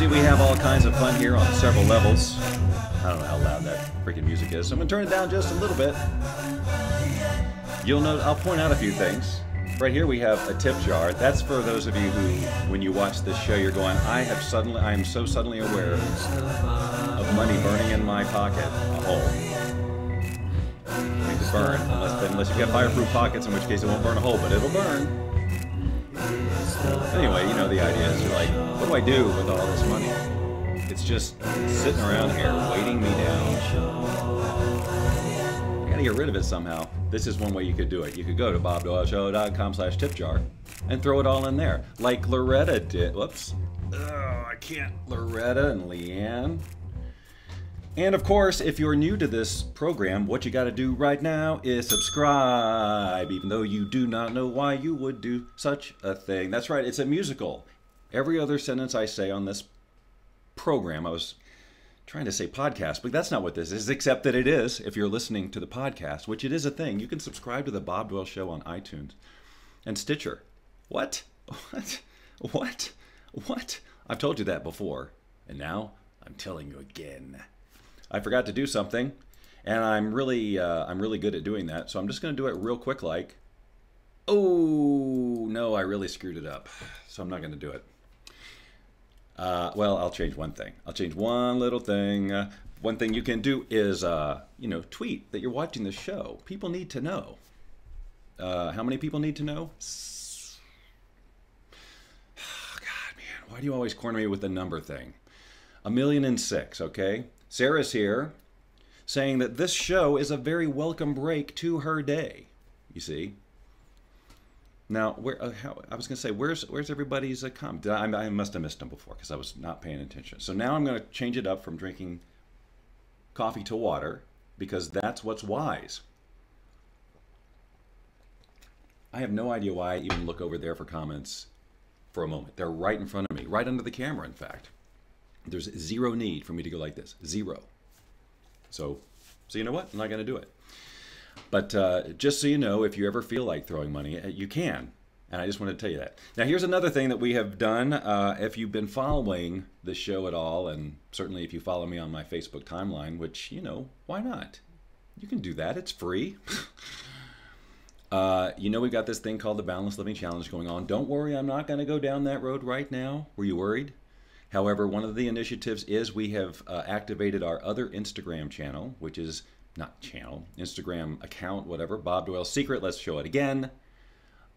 we have all kinds of fun here on several levels. I don't know how loud that freaking music is, so I'm gonna turn it down just a little bit. You'll note, I'll point out a few things. Right here we have a tip jar. That's for those of you who, when you watch this show, you're going, I am so suddenly aware of money burning in my pocket, a hole. It makes it burn, unless you've got fireproof pockets, in which case it won't burn a hole, but it'll burn. Anyway, you know the idea is, you're like, what do I do with all this money? It's just sitting around here, weighting me down. I gotta get rid of it somehow. This is one way you could do it. You could go to bobdoyleshow.com/tipjar and throw it all in there. Like Loretta did. Whoops. I can't. Loretta and Leanne. And of course, if you're new to this program, what you gotta do right now is subscribe, even though you do not know why you would do such a thing. That's right, it's a musical. Every other sentence I say on this program, I was trying to say podcast, but that's not what this is, except that it is, if you're listening to the podcast, which it is a thing. You can subscribe to the Bob Doyle Show on iTunes and Stitcher. What? What? I've told you that before, and now I'm telling you again. I forgot to do something, and I'm really good at doing that, so I'm just going to do it real quick like. Oh, no, I really screwed it up, so I'm not going to do it. Well, I'll change one thing. I'll change one little thing. One thing you can do is, tweet that you're watching the show. People need to know. How many people need to know? Oh, God, man, why do you always corner me with the number thing? 1,000,006, okay? Sarah's here saying that this show is a very welcome break to her day, you see. Now, I was going to say, where's everybody's comment? I must have missed them before because I was not paying attention. So now I'm going to change it up from drinking coffee to water because that's what's wise. I have no idea why I even look over there for comments for a moment. They're right in front of me, right under the camera, in fact. There's zero need for me to go like this. Zero. So you know what? I'm not going to do it. But just so you know, if you ever feel like throwing money, you can. And I just wanted to tell you that. Now, here's another thing that we have done. If you've been following the show at all, and certainly if you follow me on my Facebook timeline, which, why not? You can do that. It's free. We've got this thing called the Balanced Living Challenge going on. Don't worry, I'm not going to go down that road right now. Were you worried? However, one of the initiatives is we have activated our other Instagram channel, which is Instagram account, whatever, Bob Doyle Secret. Let's show it again.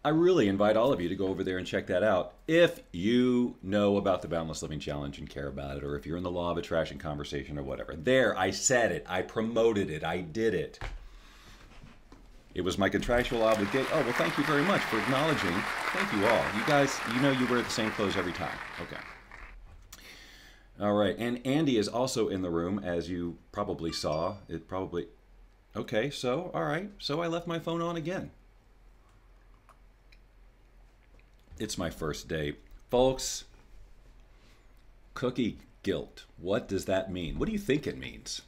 I really invite all of you to go over there and check that out if you know about the Boundless Living Challenge and care about it, or if you're in the law of attraction conversation or whatever. There, I said it. I promoted it. I did it. It was my contractual obligation. Oh, well, thank you very much for acknowledging. Thank you all. You guys, you wear the same clothes every time. Okay. All right, and Andy is also in the room, as you probably saw. Okay, so, all right, so I left my phone on again. It's my first day. Folks, cookie guilt. What does that mean? What do you think it means?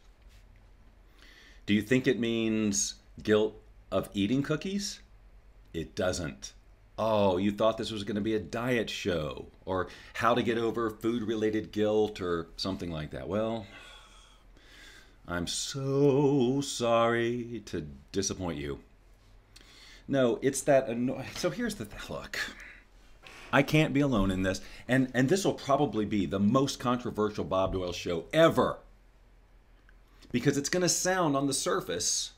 Do you think it means guilt of eating cookies? It doesn't. Oh, you thought this was going to be a diet show or how to get over food-related guilt or something like that. Well, I'm so sorry to disappoint you. No, it's that so here's the look. I can't be alone in this, and this will probably be the most controversial Bob Doyle show ever because it's going to sound on the surface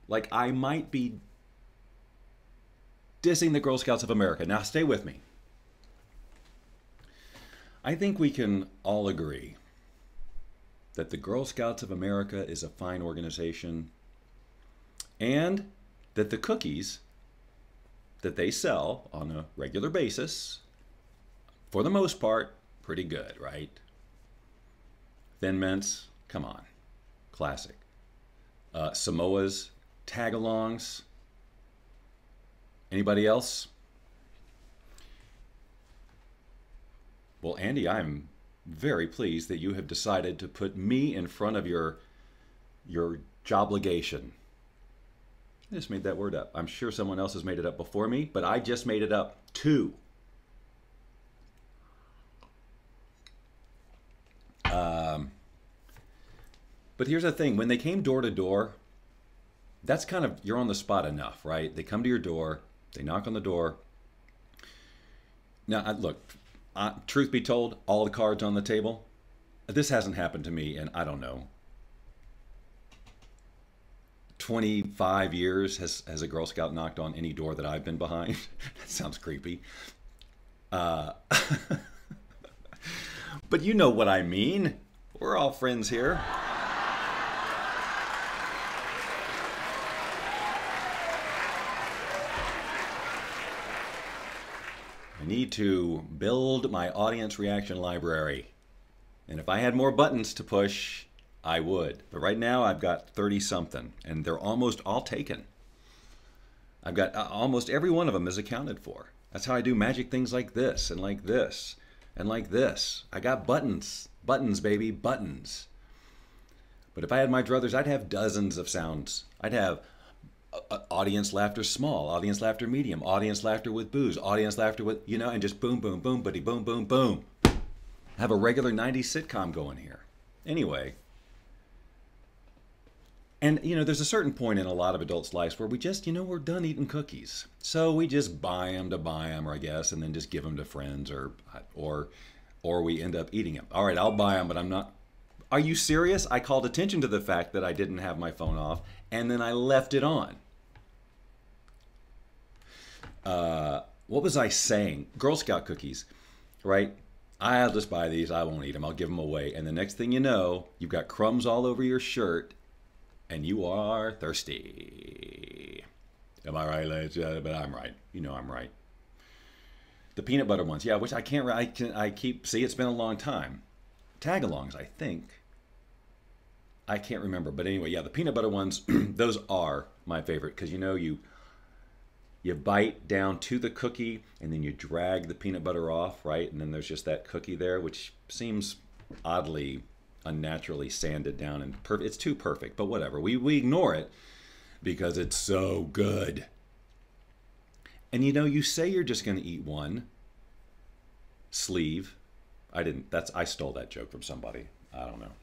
like I might be dissing the Girl Scouts of America. Now, stay with me. I think we can all agree that the Girl Scouts of America is a fine organization and that the cookies that they sell on a regular basis, for the most part, pretty good, right? Thin Mints, come on. Classic. Samoas, Tagalongs. Anybody else? Well, Andy, I'm very pleased that you have decided to put me in front of your jobligation. I just made that word up. I'm sure someone else has made it up before me, but I just made it up too. But here's the thing. When they came door to door, that's kind of, you're on the spot enough, right? They come to your door. They knock on the door. Now, look, truth be told, all the cards on the table, this hasn't happened to me in, I don't know, 25 years has a Girl Scout knocked on any door that I've been behind. That sounds creepy. But you know what I mean. We're all friends here. I need to build my audience reaction library. And if I had more buttons to push, I would. But right now I've got 30 something and they're almost all taken. I've got almost every one of them is accounted for. That's how I do magic things like this and like this and like this. I got buttons. Buttons, baby, buttons. But if I had my druthers, I'd have dozens of sounds. I'd have audience laughter small, audience laughter medium, audience laughter with booze, audience laughter with, you know, and just boom, boom, boom, buddy, boom, boom, boom. Have a regular 90s sitcom going here. Anyway. And, you know, there's a certain point in a lot of adults' lives where we just, you know, we're done eating cookies. So we just buy them to buy them, or I guess, and then just give them to friends, or we end up eating them. All right, I'll buy them, but I'm not. Are you serious? I called attention to the fact that I didn't have my phone off, and then I left it on. What was I saying? Girl Scout cookies, right? I'll just buy these. I won't eat them. I'll give them away. And the next thing you know, you've got crumbs all over your shirt, and you are thirsty. Am I right, ladies? But I'm right. You know I'm right. The peanut butter ones, yeah. Which I can't. I keep. See, it's been a long time. Tag-alongs, I think. I can't remember, but anyway, yeah, the peanut butter ones. Those are my favorite because you know you bite down to the cookie and then you drag the peanut butter off, right? And then there's just that cookie there, which seems oddly, unnaturally sanded down and it's too perfect, but whatever. We ignore it because it's so good. And you know, you say you're just going to eat one sleeve. I stole that joke from somebody. I don't know.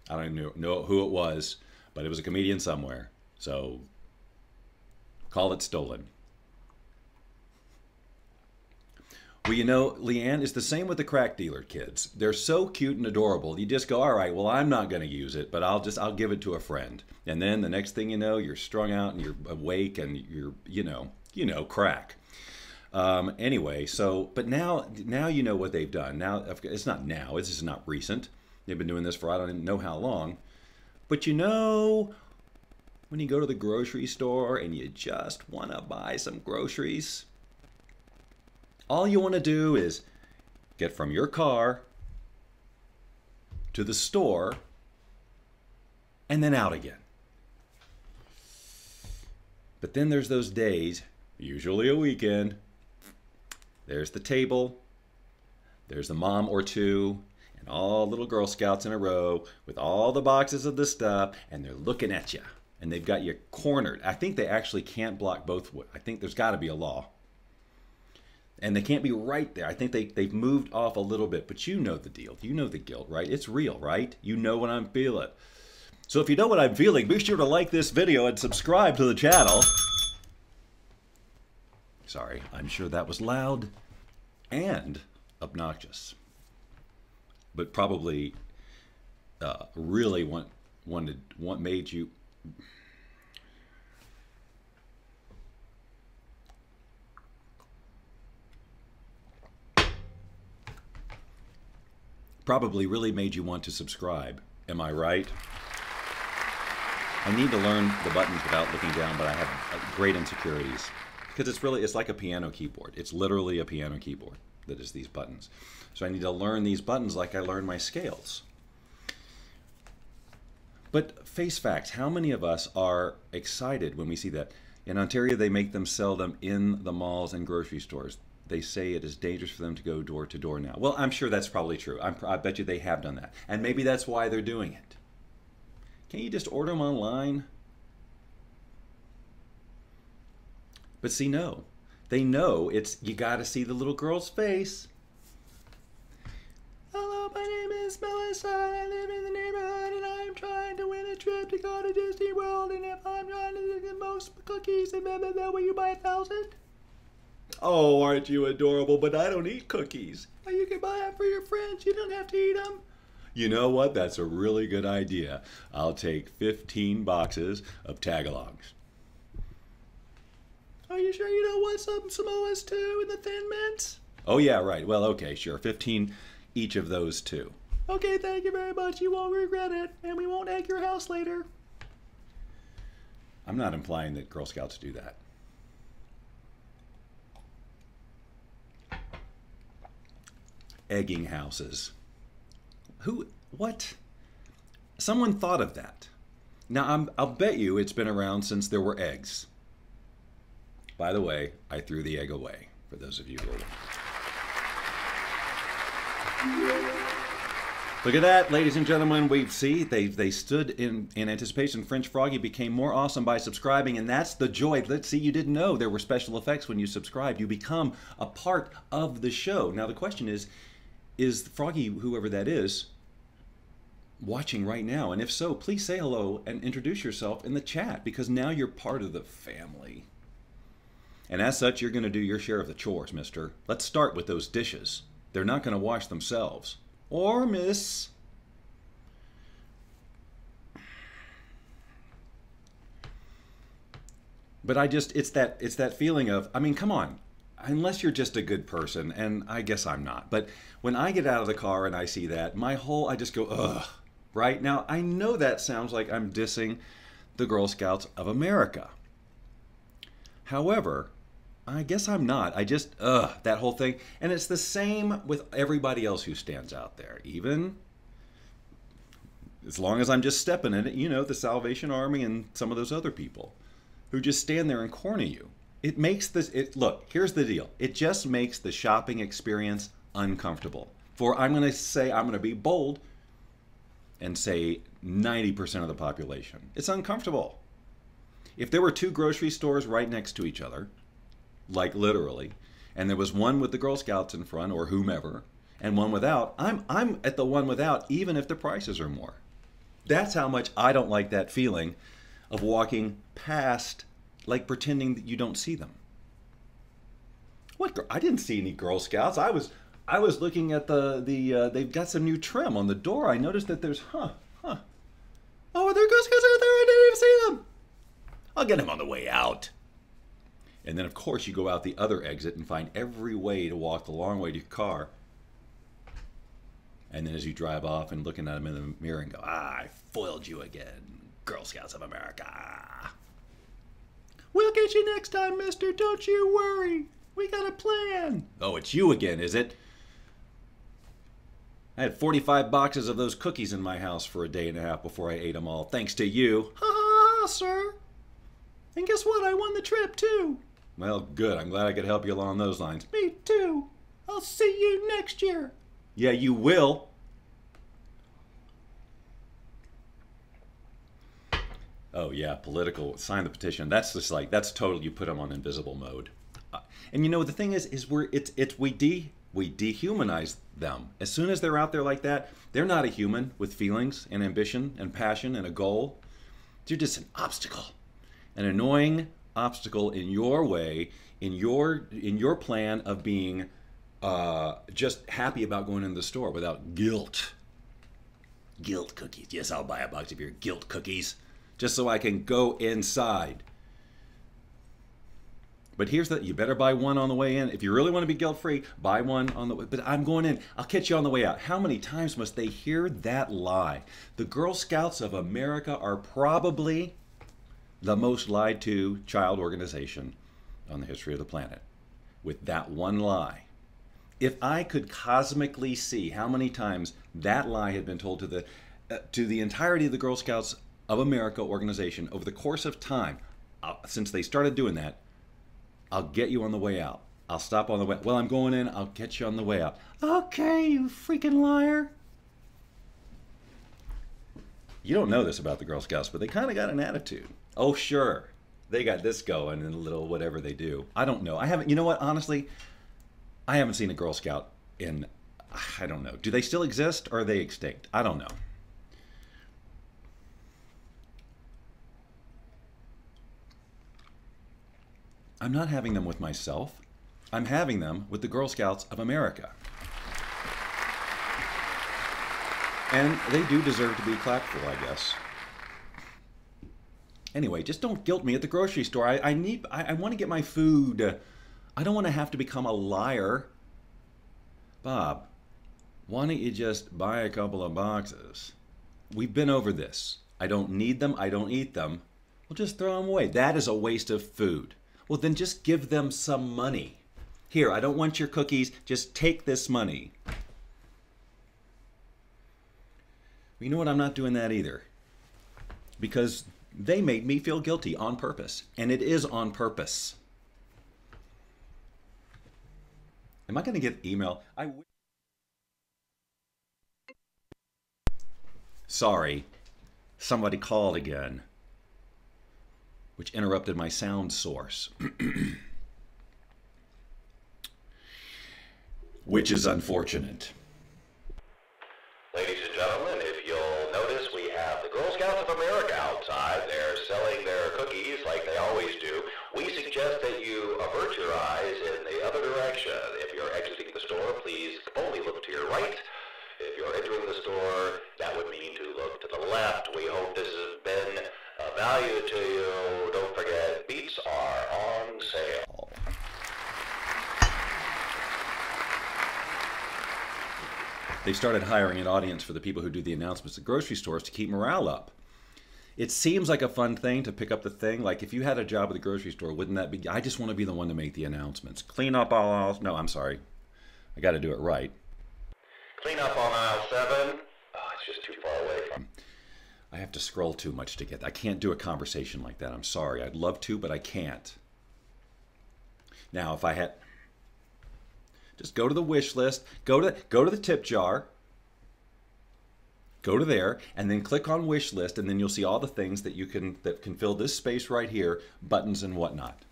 I don't even know who it was, but it was a comedian somewhere. So call it stolen. Well, you know, Leanne, is the same with the crack dealer kids. They're so cute and adorable. You just go, all right, well, I'm not going to use it, but I'll give it to a friend. And then the next thing you know, you're strung out and you're awake and you're, you know, crack. Anyway, so, but now you know what they've done. Now, it's not now, it's just not recent. They've been doing this for I don't even know how long. But you know, when you go to the grocery store and you just want to buy some groceries, all you want to do is get from your car to the store and then out again. But then there's those days, usually a weekend, there's the table, there's the mom or two, and all little Girl Scouts in a row with all the boxes of the stuff, and they're looking at you, and they've got you cornered. I think they actually can't block both ways. I think there's got to be a law. And they can't be right there. I think they've moved off a little bit, but you know the deal. You know the guilt, right? It's real, right? You know what I'm feeling. So if you know what I'm feeling, be sure to like this video and subscribe to the channel. Sorry, I'm sure that was loud and obnoxious. But probably really what made you... Probably really made you want to subscribe. Am I right? I need to learn the buttons without looking down, but I have great insecurities. Because it's like a piano keyboard. It's literally a piano keyboard that is these buttons. So I need to learn these buttons like I learn my scales. But face facts, how many of us are excited when we see that? In Ontario, they make them sell them in the malls and grocery stores. They say it is dangerous for them to go door to door now. Well, I'm sure that's probably true. I bet you they have done that. And maybe that's why they're doing it. Can't you just order them online? But see, no. They know you got to see the little girl's face. Hello, my name is Melanie. my son. I live in the neighborhood and I'm trying to win a trip to go to Disney World. And if I'm trying to get the most cookies, and will you buy 1,000? Oh, aren't you adorable? But I don't eat cookies. Well, you can buy them for your friends. You don't have to eat them. You know what? That's a really good idea. I'll take 15 boxes of tagalongs. Are you sure you don't want some Samoas too in the Thin Mints? Oh yeah, right. Well, okay, sure. 15 each of those too. Okay, thank you very much. You won't regret it, and we won't egg your house later. I'm not implying that Girl Scouts do that. Egging houses. Who? What? Someone thought of that. Now, I'll bet you it's been around since there were eggs. By the way, I threw the egg away, for those of you who are wondering. Look at that, ladies and gentlemen. We see they stood in anticipation. French Froggy became more awesome by subscribing, and that's the joy. Let's see, you didn't know there were special effects when you subscribed. You become a part of the show. Now the question is Froggy, whoever that is, watching right now? And if so, please say hello and introduce yourself in the chat, because now you're part of the family. And as such, you're going to do your share of the chores, mister. Let's start with those dishes. They're not going to wash themselves. Or miss. But it's that feeling of, I mean, come on. Unless you're just a good person, and I guess I'm not. But when I get out of the car and I see that, I just go, ugh. Right? Now, I know that sounds like I'm dissing the Girl Scouts of America. However, I guess I'm not. I just, that whole thing. And it's the same with everybody else who stands out there. Even as long as I'm just stepping in it, you know, the Salvation Army and some of those other people who just stand there and corner you. It makes this, look, here's the deal. It just makes the shopping experience uncomfortable. For I'm going to be bold and say 90% of the population. It's uncomfortable. If there were two grocery stores right next to each other, like literally, and there was one with the Girl Scouts in front or whomever, and one without, I'm at the one without, even if the prices are more. That's how much I don't like that feeling of walking past, like pretending that you don't see them. What? I didn't see any Girl Scouts. I was looking at they've got some new trim on the door. I noticed that there's, oh, are there Girl Scouts out there? I didn't even see them. I'll get them on the way out. And then, of course, you go out the other exit and find every way to walk the long way to your car. And then as you drive off and looking at them in the mirror and go, I foiled you again, Girl Scouts of America. We'll get you next time, mister. Don't you worry. We got a plan. Oh, it's you again, is it? I had 45 boxes of those cookies in my house for a day and a half before I ate them all, thanks to you. Ha ha ha, sir. And guess what? I won the trip, too. Well, good. I'm glad I could help you along those lines. Me, too. I'll see you next year. Yeah, you will. Oh, yeah, political. Sign the petition. That's just like, that's total. You put them on invisible mode. And you know, the thing is we dehumanize them. As soon as they're out there like that, they're not a human with feelings and ambition and passion and a goal. They're just an obstacle. An annoying obstacle in your way, in your plan of being just happy about going into the store without guilt. Guilt cookies. Yes, I'll buy a box of your guilt cookies just so I can go inside. But here's the, you better buy one on the way in. If you really want to be guilt-free, buy one on the way. But I'm going in. I'll catch you on the way out. How many times must they hear that lie? The Girl Scouts of America are probably the most lied to child organization on the history of the planet. With that one lie. If I could cosmically see how many times that lie had been told to the entirety of the Girl Scouts of America organization over the course of time, since they started doing that, I'll get you on the way out. I'll stop on the way. Well, I'm going in. I'll get you on the way out. Okay, you freaking liar. You don't know this about the Girl Scouts, but they kind of got an attitude. Oh, sure. They got this going and a little whatever they do. I don't know. I haven't, you know what, honestly, I haven't seen a Girl Scout in I don't know. Do they still exist or are they extinct? I don't know. I'm not having them with myself. I'm having them with the Girl Scouts of America. And they do deserve to be clapped for, I guess. Anyway, just don't guilt me at the grocery store. I want to get my food. I don't want to have to become a liar. Bob, why don't you just buy a couple of boxes? We've been over this. I don't need them. I don't eat them. Well, just throw them away. That is a waste of food. Well, then just give them some money. Here, I don't want your cookies. Just take this money. You know what? I'm not doing that either. Because they made me feel guilty on purpose. And it is on purpose. Am I going to get email? Sorry. Somebody called again. Which interrupted my sound source. Which is unfortunate. Ladies and gentlemen, if you'll notice, we have the Girl Scouts of America outside. They're selling their cookies like they always do. We suggest that you avert your eyes in the other direction. If you're exiting the store, please only look to your right. If you're entering the store, that would mean to look to the left. We hope this has been of value to you. Don't forget, beets are on sale. They started hiring an audience for the people who do the announcements at grocery stores to keep morale up. It seems like a fun thing to pick up the thing. Like if you had a job at the grocery store, wouldn't that be, I just want to be the one to make the announcements. Clean up all aisles. No, I'm sorry. I got to do it right. Clean up on aisle 7. Oh, it's just too far away from. I have to scroll too much to get that. I can't do a conversation like that. I'm sorry. I'd love to, but I can't. Now, if I had... Just go to the wish list, go to the tip jar, go to there, and then click on wish list, and then you'll see all the things that can fill this space right here, buttons and whatnot.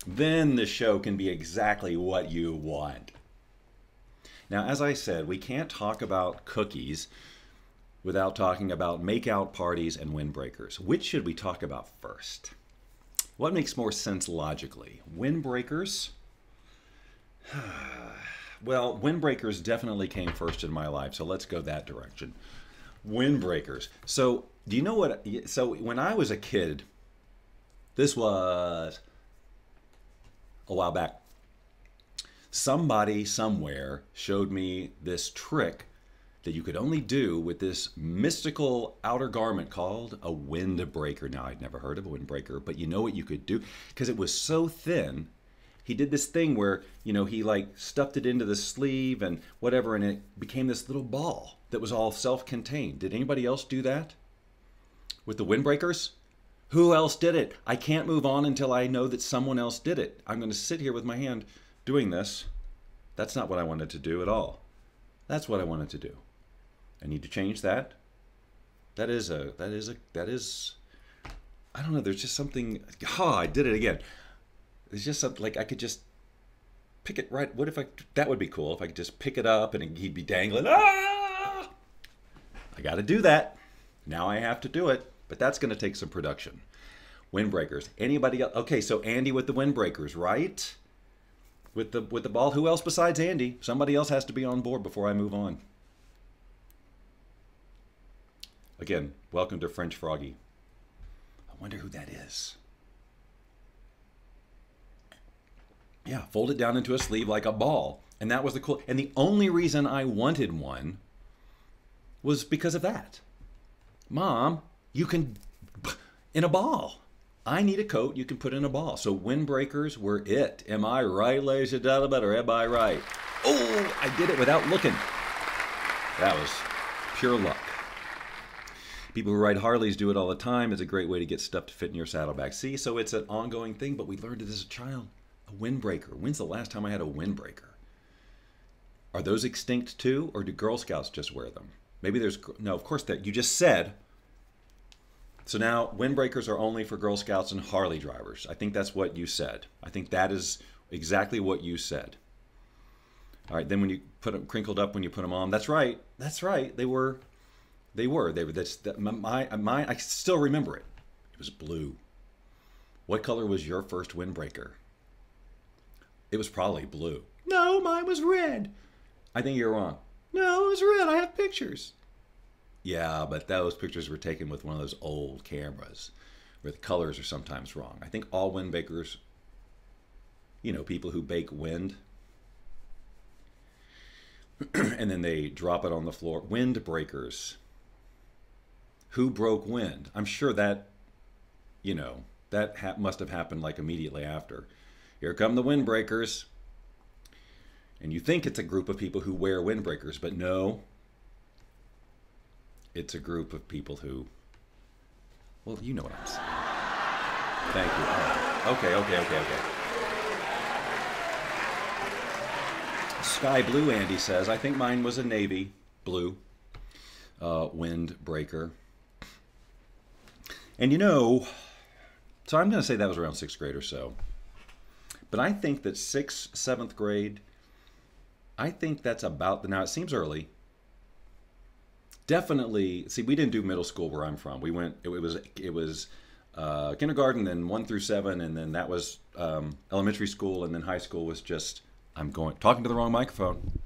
Then the show can be exactly what you want. Now, as I said, we can't talk about cookies without talking about make-out parties and windbreakers. Which should we talk about first? What makes more sense logically? Windbreakers? Well, windbreakers definitely came first in my life, so let's go that direction. Windbreakers. So, do you know what? So, when I was a kid, this was a while back, somebody somewhere showed me this trick that you could only do with this mystical outer garment called a windbreaker. Now, I'd never heard of a windbreaker, but you know what you could do? Because it was so thin, he did this thing where, you know, he like stuffed it into the sleeve and whatever, and it became this little ball that was all self-contained. Did anybody else do that with the windbreakers? Who else did it? I can't move on until I know that someone else did it. I'm going to sit here with my hand doing this. That's not what I wanted to do at all. That's what I wanted to do. I need to change that. That is, I don't know, there's just something, I did it again. There's just something, like I could just pick it right. What if that would be cool if I could just pick it up and he'd be dangling. Ah! I got to do that. Now I have to do it, but that's going to take some production. Windbreakers. Anybody else? Okay, so Andy with the windbreakers, right? With the ball. Who else besides Andy? Somebody else has to be on board before I move on. Again, welcome to French Froggy. I wonder who that is. Yeah, fold it down into a sleeve like a ball. And that was the cool. And the only reason I wanted one was because of that. Mom, you can, in a ball. I need a coat you can put in a ball. So windbreakers were it. Am I right, ladies and gentlemen, or am I right? Oh, I did it without looking. That was pure luck. People who ride Harleys do it all the time. It's a great way to get stuff to fit in your saddlebag. See, so it's an ongoing thing, but we learned it as a child. A windbreaker. When's the last time I had a windbreaker? Are those extinct too, or do Girl Scouts just wear them? Maybe there's, no, of course, that you just said. So now windbreakers are only for Girl Scouts and Harley drivers. I think that's what you said. I think that is exactly what you said. All right, then when you put them crinkled up when you put them on, that's right. That's right. They were. I still remember it. It was blue. What color was your first windbreaker? It was probably blue. No, mine was red. I think you're wrong. No, it was red. I have pictures. Yeah, but those pictures were taken with one of those old cameras where the colors are sometimes wrong. I think all windbreakers, people who bake wind, and then they drop it on the floor. Windbreakers. Who broke wind? I'm sure that, must have happened like immediately after. Here come the windbreakers. And you think it's a group of people who wear windbreakers, but no. It's a group of people who, well, you know what I'm saying. Thank you. Okay. Sky blue, Andy says. I think mine was a navy blue windbreaker. And so I'm going to say that was around 6th grade or so. But I think that 6th, 7th grade, I think that's about, now it seems early. Definitely, see, we didn't do middle school where I'm from. We went, it was kindergarten, then 1 through 7, and then that was elementary school, and then high school was just, talking to the wrong microphone.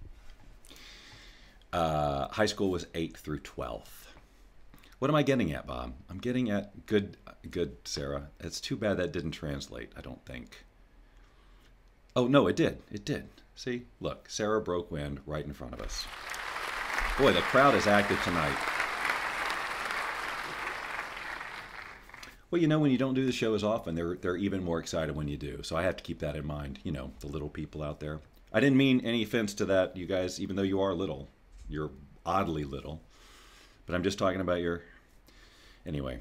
High school was 8 through 12. What am I getting at, Bob? I'm getting at, good, Sarah. It's too bad that didn't translate, I don't think. Oh, no, it did. It did. See, look, Sarah broke wind right in front of us. Boy, the crowd is active tonight. Well, when you don't do the show as often, they're even more excited when you do. So I have to keep that in mind, the little people out there. I didn't mean any offense to that, you guys, even though you are little. You're oddly little. But I'm just talking about anyway.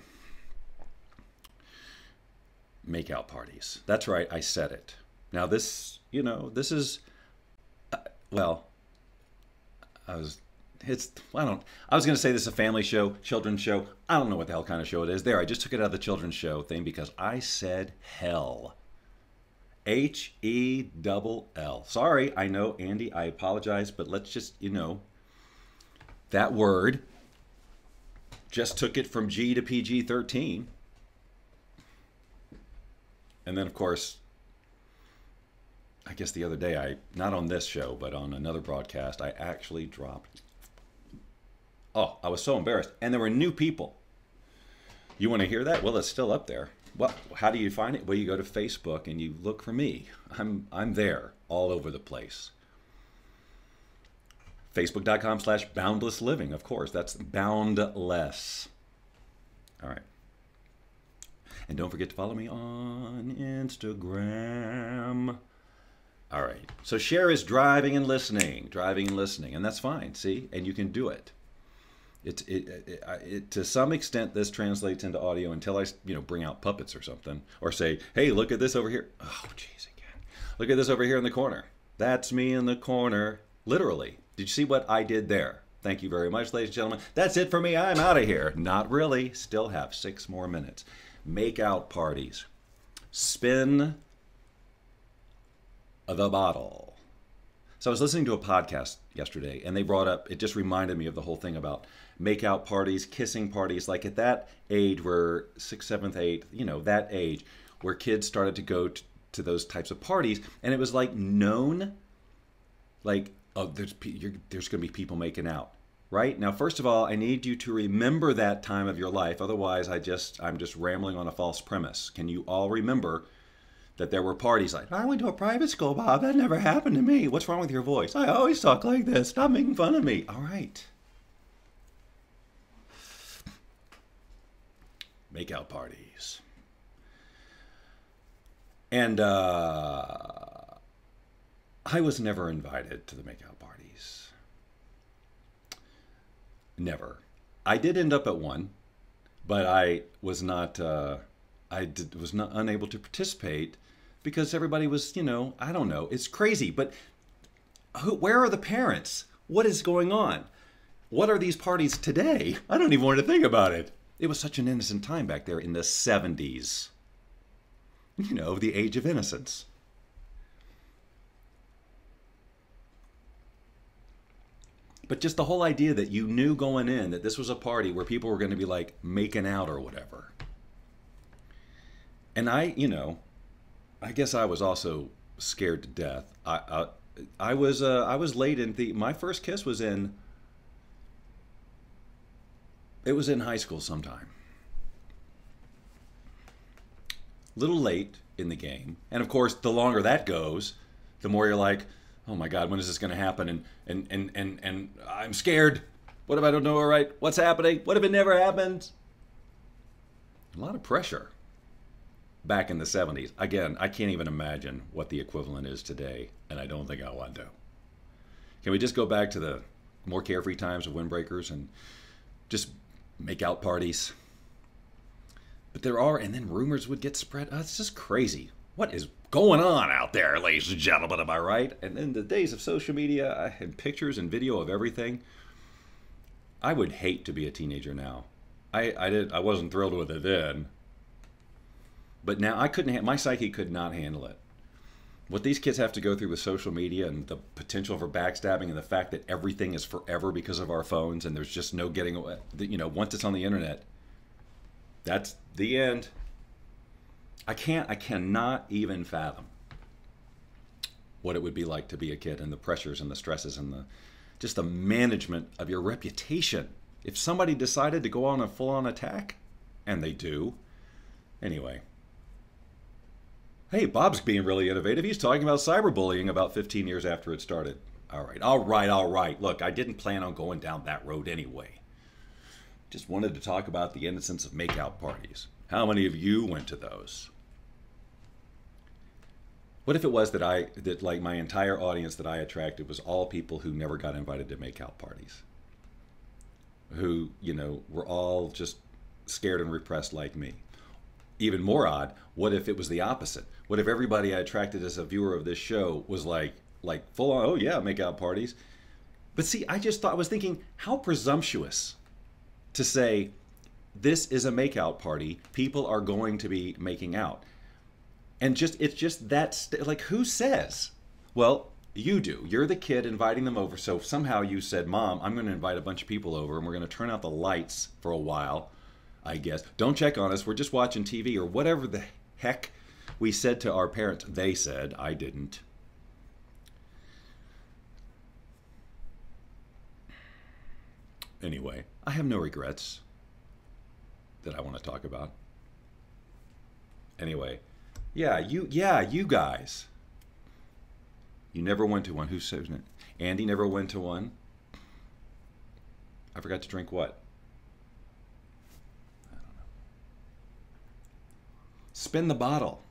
Make-out parties. That's right, I said it. Now this, this is, I was going to say this is a family show, children's show. I don't know what the hell kind of show it is. There, I just took it out of the children's show thing because I said hell. H-E-double-L. Sorry, I know, Andy, I apologize, but let's just, that word just took it from G to PG-13. And then, of course, I guess the other day, not on this show, but on another broadcast, I actually dropped. Oh, I was so embarrassed. And there were new people. You want to hear that? Well, it's still up there. Well, how do you find it? Well, you go to Facebook and you look for me. I'm there all over the place. Facebook.com/boundlessliving, of course. That's boundless. All right. And don't forget to follow me on Instagram. All right. So Cher is driving and listening, and that's fine. See, and you can do it. It to some extent this translates into audio until I bring out puppets or something, or say, hey, look at this over here. Oh, jeez, again. Look at this over here in the corner. That's me in the corner. Literally. Did you see what I did there? Thank you very much, ladies and gentlemen. That's it for me. I'm out of here. Not really. Still have 6 more minutes. Make out parties. Spin the bottle. So I was listening to a podcast yesterday, and they brought up, it just reminded me of the whole thing about make out parties, kissing parties, like at that age where 6th, 7th, 8th, that age where kids started to go to those types of parties, and it was like known, like, oh, there's going to be people making out. Right? Now, first of all, I need you to remember that time of your life. Otherwise, I'm just rambling on a false premise. Can you all remember that there were parties like, I went to a private school, Bob. That never happened to me. What's wrong with your voice? I always talk like this. Stop making fun of me. All right. Make out parties. And I was never invited to the make out parties. Never. I did end up at one, but I was not. Was not unable to participate because everybody was, I don't know. It's crazy, but where are the parents? What is going on? What are these parties today? I don't even want to think about it. It was such an innocent time back there in the 70s. The age of innocence. But just the whole idea that you knew going in that this was a party where people were going to be like making out or whatever. And I guess I was also scared to death. I was late in my first kiss was in, it was in high school sometime. Little late in the game. And of course, the longer that goes, the more you're like, oh my God, when is this going to happen? And I'm scared. What if I don't know all right? What's happening? What if it never happens? A lot of pressure back in the 70s. Again, I can't even imagine what the equivalent is today, and I don't think I want to. Can we just go back to the more carefree times of windbreakers and just make out parties? But there are, and then rumors would get spread. Oh, it's just crazy. What is going on out there, ladies and gentlemen, am I right? And in the days of social media, I had pictures and video of everything. I would hate to be a teenager now. I wasn't thrilled with it then. But now I couldn't, my psyche could not handle it. What these kids have to go through with social media and the potential for backstabbing and the fact that everything is forever because of our phones and there's just no getting away. Once it's on the internet, that's the end. I cannot even fathom what it would be like to be a kid and the pressures and the stresses and just the management of your reputation. If somebody decided to go on a full-on attack, and they do, anyway. Hey, Bob's being really innovative. He's talking about cyberbullying about 15 years after it started. All right. Look, I didn't plan on going down that road anyway. Just wanted to talk about the innocence of make-out parties. How many of you went to those? What if it was that like my entire audience that I attracted was all people who never got invited to make-out parties? Who, were all just scared and repressed like me? Even more odd, what if it was the opposite? What if everybody I attracted as a viewer of this show was like full on, oh yeah, make-out parties? But see, I was thinking, how presumptuous to say, this is a make-out party, people are going to be making out. And it's just that, like, who says? Well, you do. You're the kid inviting them over. So somehow you said, Mom, I'm going to invite a bunch of people over and we're going to turn out the lights for a while, I guess. Don't check on us. We're just watching TV or whatever the heck we said to our parents. They said, I didn't. Anyway, I have no regrets that I want to talk about. Anyway, you guys. You never went to one. Who said it? Andy never went to one. I forgot to drink what? I don't know. Spin the bottle.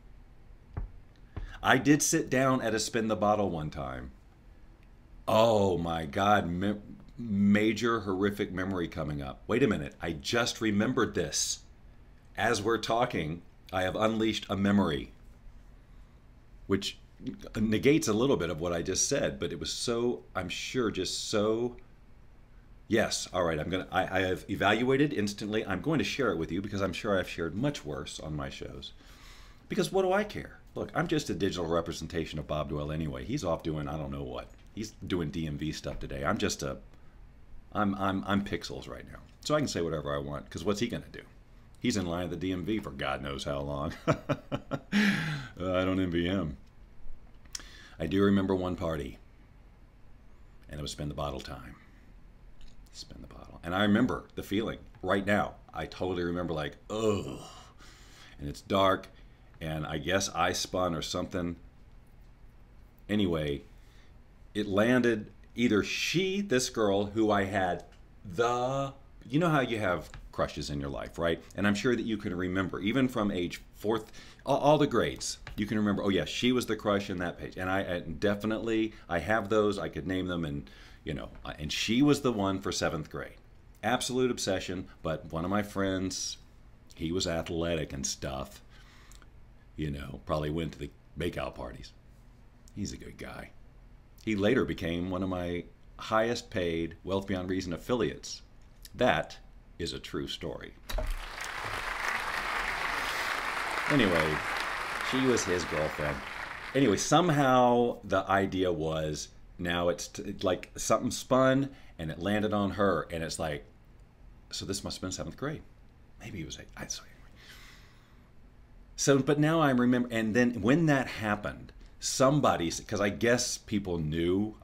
I did sit down at a spin the bottle one time. Oh my God, major horrific memory coming up. Wait a minute, I just remembered this. As we're talking, I have unleashed a memory, which negates a little bit of what I just said, but it was so, I'm sure, just so, yes, all right, I have evaluated instantly. I'm going to share it with you because I'm sure I've shared much worse on my shows. Because what do I care? Look, I'm just a digital representation of Bob Doyle anyway. He's off doing, I don't know what. He's doing DMV stuff today. I'm pixels right now. So I can say whatever I want, because what's he going to do? He's in line at the DMV for God knows how long. I don't envy him. I do remember one party, and it was spin the bottle time. Spin the bottle. And I remember the feeling right now. I totally remember like, ugh. And it's dark, and I guess I spun or something. Anyway, it landed either this girl who I had you know how you have crushes in your life, right? And I'm sure that you can remember, even from age 4th, all the grades, you can remember, oh yeah, she was the crush in that page. And I definitely have those, I could name them, and and she was the one for 7th grade. Absolute obsession, but one of my friends, he was athletic and stuff, probably went to the makeout parties. He's a good guy. He later became one of my highest paid Wealth Beyond Reason affiliates. That is a true story. Anyway, she was his girlfriend. Anyway, somehow the idea was now it's like something spun and it landed on her, and it's like, so this must have been 7th grade. Maybe it was 8th. So, but now I remember, and then when that happened, somebody, because I guess people knew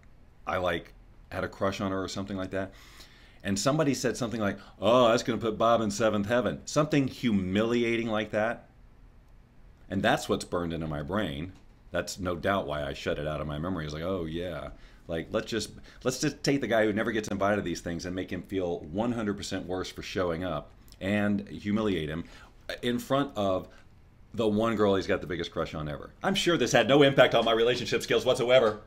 I like had a crush on her or something like that, and somebody said something like, oh, that's going to put Bob in 7th heaven. Something humiliating like that. And that's what's burned into my brain. That's no doubt why I shut it out of my memory. It's like, oh yeah, like let's just take the guy who never gets invited to these things and make him feel 100% worse for showing up and humiliate him in front of the one girl he's got the biggest crush on ever. I'm sure this had no impact on my relationship skills whatsoever.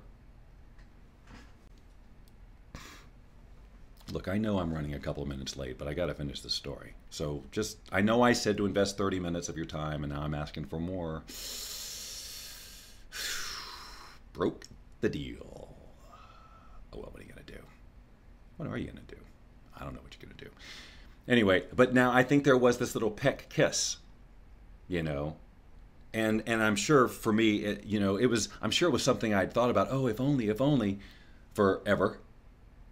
Look, I know I'm running a couple of minutes late, but I got to finish this story. So just, I know I said to invest 30 minutes of your time, and now I'm asking for more. Broke the deal. Oh, well, what are you going to do? What are you going to do? I don't know what you're going to do. Anyway, but now I think there was this little peck kiss, you know, and I'm sure for me, it was, I'm sure it was something I'd thought about, oh, if only, forever.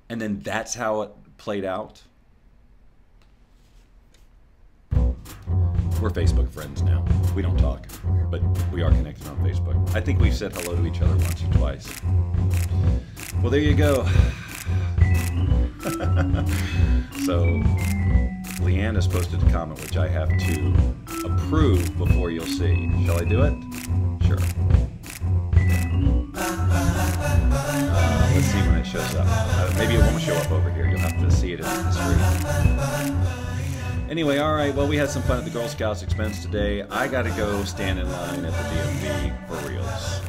And then that's how it played out. We're Facebook friends now. We don't talk, but we are connected on Facebook. I think we've said hello to each other once or twice. Well, there you go. So, Leanne has posted a comment which I have to approve before you'll see. Shall I do it? Sure. Let's see when it shows up. Maybe it won't show up over here. You'll have to see it in the screen. Anyway, all right. Well, we had some fun at the Girl Scouts expense today. I got to go stand in line at the DMV for reals.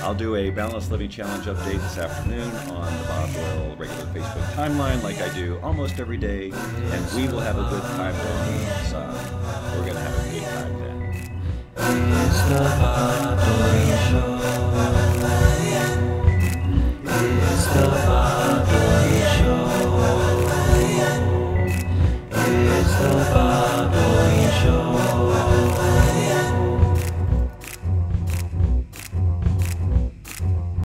I'll do a Balanced Living Challenge update this afternoon on the Bob Doyle regular Facebook timeline like I do almost every day, and we will have a good time then. So we're going to have a good time then. It's the Bob Doyle Show.